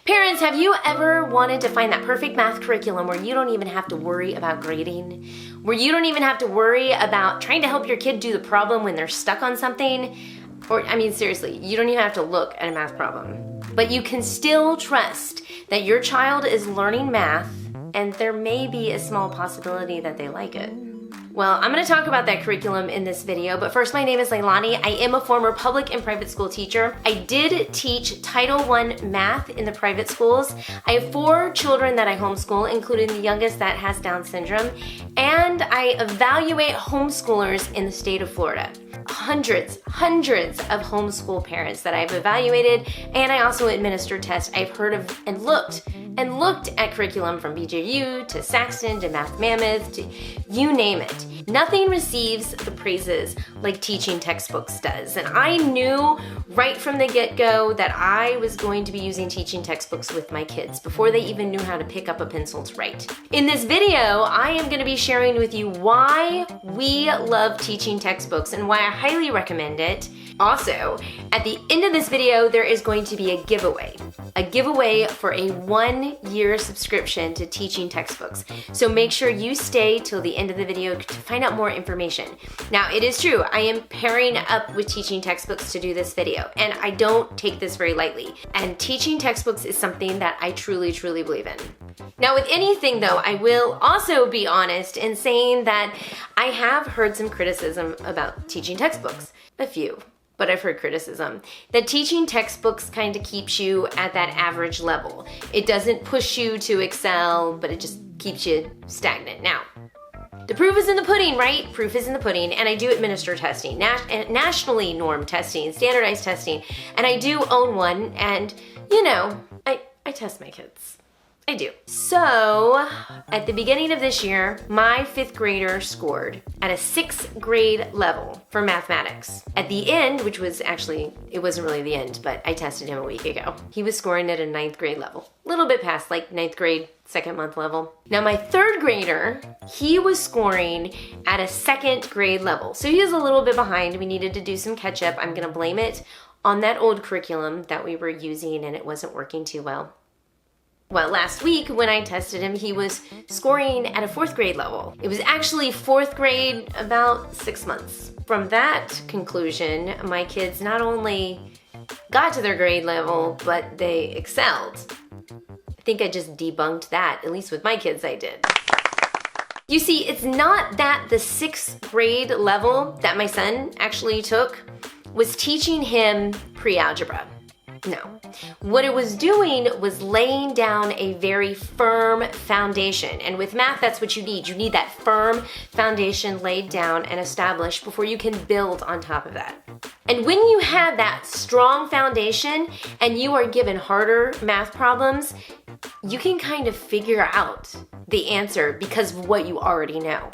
Parents, have you ever wanted to find that perfect math curriculum where you don't even have to worry about grading? Where you don't even have to worry about trying to help your kid do the problem when they're stuck on something? Or, I mean, seriously, you don't even have to look at a math problem. But you can still trust that your child is learning math and there may be a small possibility that they like it. Well, I'm going to talk about that curriculum in this video, but first, my name is Leilani. I am a former public and private school teacher. I did teach Title I math in the private schools. I have 4 children that I homeschool, including the youngest that has Down syndrome, and I evaluate homeschoolers in the state of Florida. Hundreds of homeschool parents that I've evaluated, and I also administer tests. I've heard of and looked at curriculum from BJU to Saxton to Math Mammoth to you name it. Nothing receives the praises like teaching textbooks does. And I knew right from the get-go that I was going to be using teaching textbooks with my kids before they even knew how to pick up a pencil to write. In this video, I am going to be sharing with you why we love teaching textbooks and why I highly recommend it. Also, at the end of this video, there is going to be a giveaway for a 1-year subscription to teaching textbooks. So make sure you stay till the end of the video to find out more information. Now, it is true, I am pairing up with teaching textbooks to do this video, and I don't take this very lightly. And teaching textbooks is something that I truly believe in. Now, with anything though, I will also be honest in saying that I have heard some criticism about teaching textbooks. A few. But I've heard criticism that teaching textbooks kind of keeps you at that average level. It doesn't push you to excel, but it just keeps you stagnant. Now, the proof is in the pudding, right? Proof is in the pudding, and I do administer testing, nationally normed testing, standardized testing, and I do own one, and you know, I test my kids. I do. So, at the beginning of this year, my 5th grader scored at a 6th grade level for mathematics. At the end, which was actually, it wasn't really the end, but I tested him a week ago. He was scoring at a 9th grade level. A little bit past like 9th grade, 2nd month level. Now my 3rd grader, he was scoring at a 2nd grade level. So he was a little bit behind. We needed to do some catch up. I'm gonna blame it on that old curriculum that we were using and it wasn't working too well. Well, last week when I tested him, he was scoring at a 4th grade level. It was actually 4th grade about 6 months. From that conclusion, my kids not only got to their grade level, but they excelled. I think I just debunked that, at least with my kids I did. You see, it's not that the 6th grade level that my son actually took was teaching him pre-algebra. No. What it was doing was laying down a very firm foundation. And with math, that's what you need. You need that firm foundation laid down and established before you can build on top of that. And when you have that strong foundation and you are given harder math problems, you can kind of figure out the answer because of what you already know.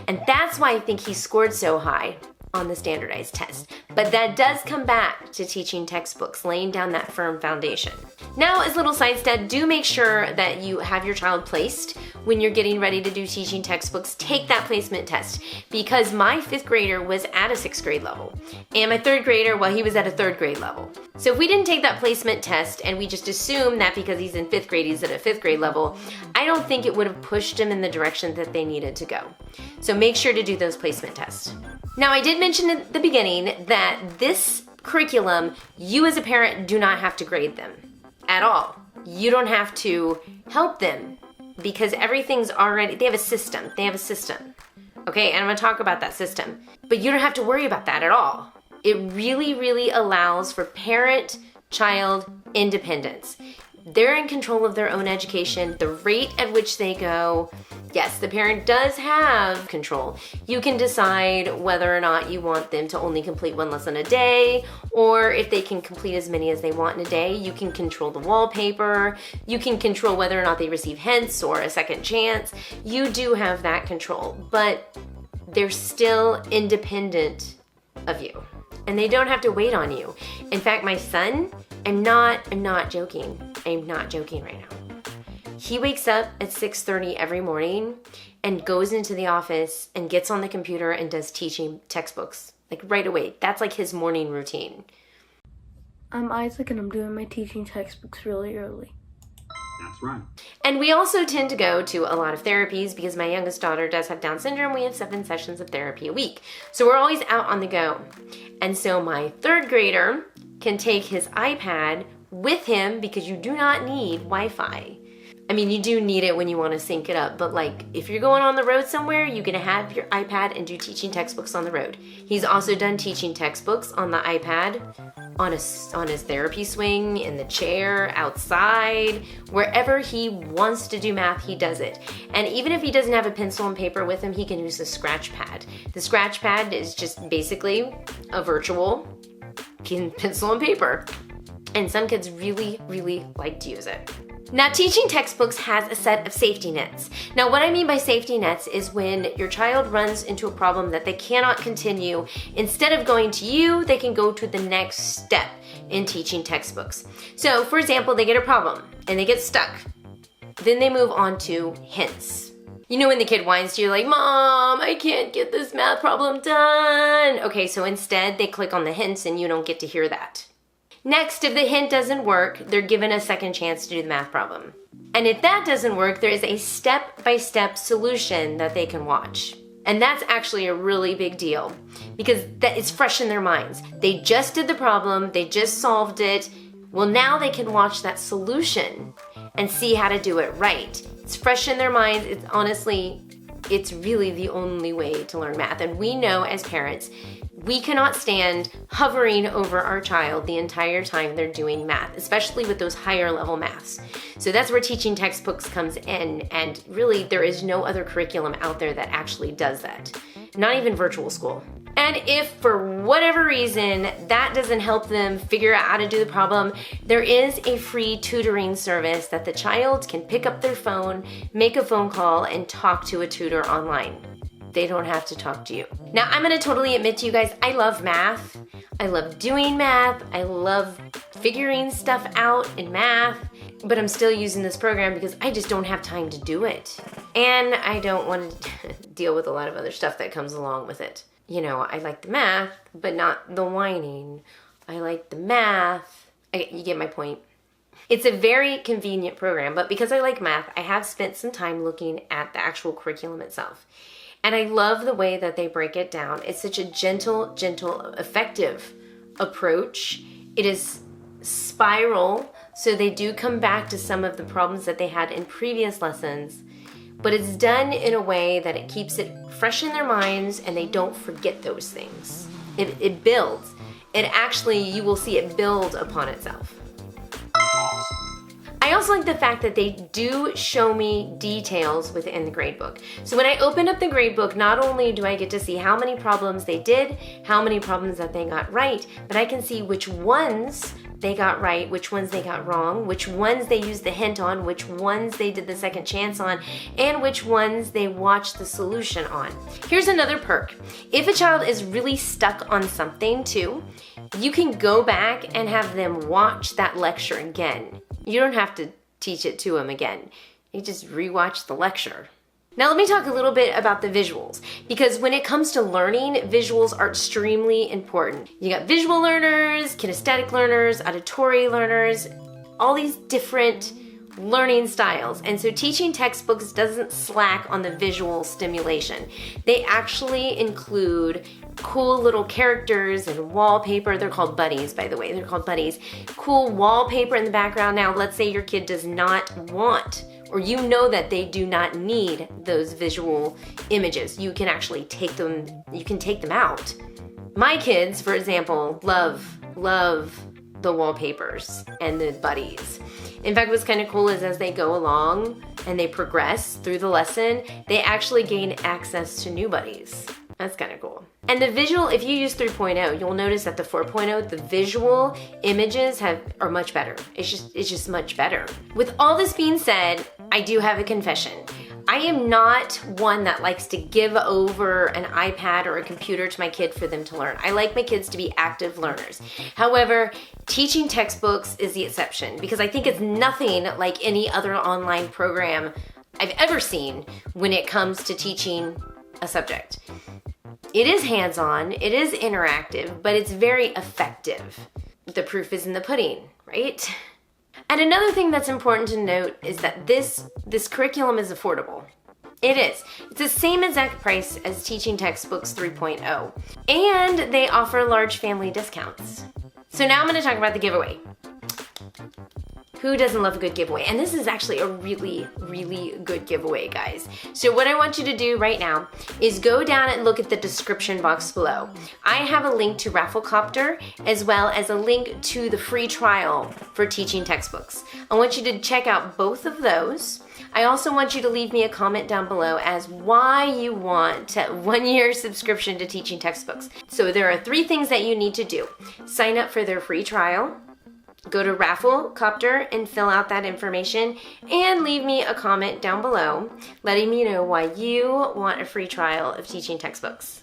And that's why I think he scored so high on the standardized test. But that does come back to teaching textbooks, laying down that firm foundation. Now, as little side step, do make sure that you have your child placed when you're getting ready to do teaching textbooks. Take that placement test because my 5th grader was at a 6th grade level and my 3rd grader, well, he was at a 3rd grade level. So if we didn't take that placement test and we just assume that because he's in 5th grade, he's at a 5th grade level, I don't think it would have pushed him in the direction that they needed to go. So make sure to do those placement tests. Now, I did mention at the beginning that this curriculum, you as a parent do not have to grade them at all. You don't have to help them because everything's already, they have a system. Okay, and I'm gonna talk about that system. But you don't have to worry about that at all. It really allows for parent-child independence. They're in control of their own education, the rate at which they go. Yes, the parent does have control. You can decide whether or not you want them to only complete 1 lesson a day, or if they can complete as many as they want in a day. You can control the wallpaper. You can control whether or not they receive hints or a second chance. You do have that control, but they're still independent of you. And they don't have to wait on you. In fact, my son, I'm not joking. I'm not joking right now. He wakes up at 6:30 every morning and goes into the office and gets on the computer and does teaching textbooks, like right away. That's like his morning routine. I'm Isaac and I'm doing my teaching textbooks really early. That's right. And we also tend to go to a lot of therapies because my youngest daughter does have Down syndrome. We have 7 sessions of therapy a week. So we're always out on the go. And so my 3rd grader can take his iPad with him because you do not need Wi-Fi. I mean, you do need it when you want to sync it up, but like if you're going on the road somewhere, you can have your iPad and do teaching textbooks on the road. He's also done teaching textbooks on the iPad, on his therapy swing, in the chair, outside, wherever he wants to do math, he does it. And even if he doesn't have a pencil and paper with him, he can use the scratch pad. The scratch pad is just basically a virtual pencil and paper. And some kids really, really like to use it. Now, teaching textbooks has a set of safety nets. Now, what I mean by safety nets is when your child runs into a problem that they cannot continue, instead of going to you, they can go to the next step in teaching textbooks. So, for example, they get a problem and they get stuck. Then they move on to hints. You know when the kid whines to you like, Mom, I can't get this math problem done. Okay, so instead they click on the hints and you don't get to hear that. Next, if the hint doesn't work, they're given a second chance to do the math problem. And if that doesn't work, there is a step-by-step solution that they can watch. And that's actually a really big deal because that is fresh in their minds. They just did the problem, they just solved it. Well, now they can watch that solution and see how to do it right. It's fresh in their minds. It's really the only way to learn math. And we know as parents, we cannot stand hovering over our child the entire time they're doing math, especially with those higher level maths. So that's where teaching textbooks comes in, and really there is no other curriculum out there that actually does that. Not even virtual school. And if for whatever reason that doesn't help them figure out how to do the problem, there is a free tutoring service that the child can pick up their phone, make a phone call, and talk to a tutor online. They don't have to talk to you. Now, I'm gonna totally admit to you guys, I love math. I love doing math. I love figuring stuff out in math, but I'm still using this program because I just don't have time to do it. And I don't want to deal with a lot of other stuff that comes along with it. You know, I like the math, but not the whining. I like the math. You get my point. It's a very convenient program, but because I like math, I have spent some time looking at the actual curriculum itself. And I love the way that they break it down. It's such a gentle, effective approach. It is spiral, so they do come back to some of the problems that they had in previous lessons, but it's done in a way that it keeps it fresh in their minds and they don't forget those things. It builds. It actually, you will see it build upon itself. I also like the fact that they do show me details within the gradebook. So when I open up the gradebook, not only do I get to see how many problems they did, how many problems that they got right, but I can see which ones they got right, which ones they got wrong, which ones they used the hint on, which ones they did the second chance on, and which ones they watched the solution on. Here's another perk. If a child is really stuck on something too, you can go back and have them watch that lecture again. You don't have to teach it to them again. You just rewatch the lecture. Now let me talk a little bit about the visuals, because when it comes to learning, visuals are extremely important. You got visual learners, kinesthetic learners, auditory learners, all these different learning styles. And so teaching textbooks doesn't slack on the visual stimulation. They actually include cool little characters and wallpaper. They're called buddies, by the way. They're called buddies. Cool wallpaper in the background. Now, let's say your kid does not want, or you know that they do not need those visual images. You can actually take them out. My kids, for example, love the wallpapers and the buddies. In fact, what's kind of cool is as they go along and they progress through the lesson, they actually gain access to new buddies. That's kind of cool. And the visual, if you use 3.0, you'll notice that the 4.0, the visual images are much better. It's just much better. With all this being said, I do have a confession. I am not one that likes to give over an iPad or a computer to my kid for them to learn. I like my kids to be active learners. However, teaching textbooks is the exception because I think it's nothing like any other online program I've ever seen when it comes to teaching a subject. It is hands-on, it is interactive, but it's very effective. The proof is in the pudding, right? And another thing that's important to note is that this curriculum is affordable. It is. It's the same exact price as Teaching Textbooks 3.0. And they offer large family discounts. So now I'm going to talk about the giveaway. Who doesn't love a good giveaway? And this is actually a really, really good giveaway, guys. So what I want you to do right now is go down and look at the description box below. I have a link to Rafflecopter as well as a link to the free trial for Teaching Textbooks. I want you to check out both of those. I also want you to leave me a comment down below as why you want a 1-year subscription to Teaching Textbooks. So there are 3 things that you need to do. Sign up for their free trial. Go to Rafflecopter and fill out that information and leave me a comment down below letting me know why you want a free trial of Teaching Textbooks.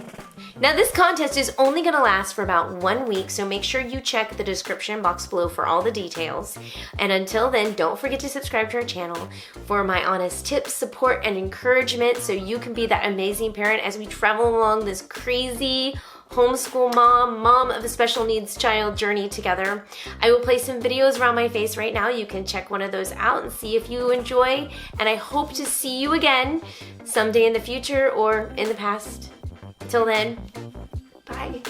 Now this contest is only going to last for about 1 week, so make sure you check the description box below for all the details. And until then, don't forget to subscribe to our channel for my honest tips, support, and encouragement so you can be that amazing parent as we travel along this crazy homeschool mom of a special needs child journey together. I will play some videos around my face right now. You can check one of those out and see if you enjoy. And I hope to see you again someday in the future or in the past. Until then, bye.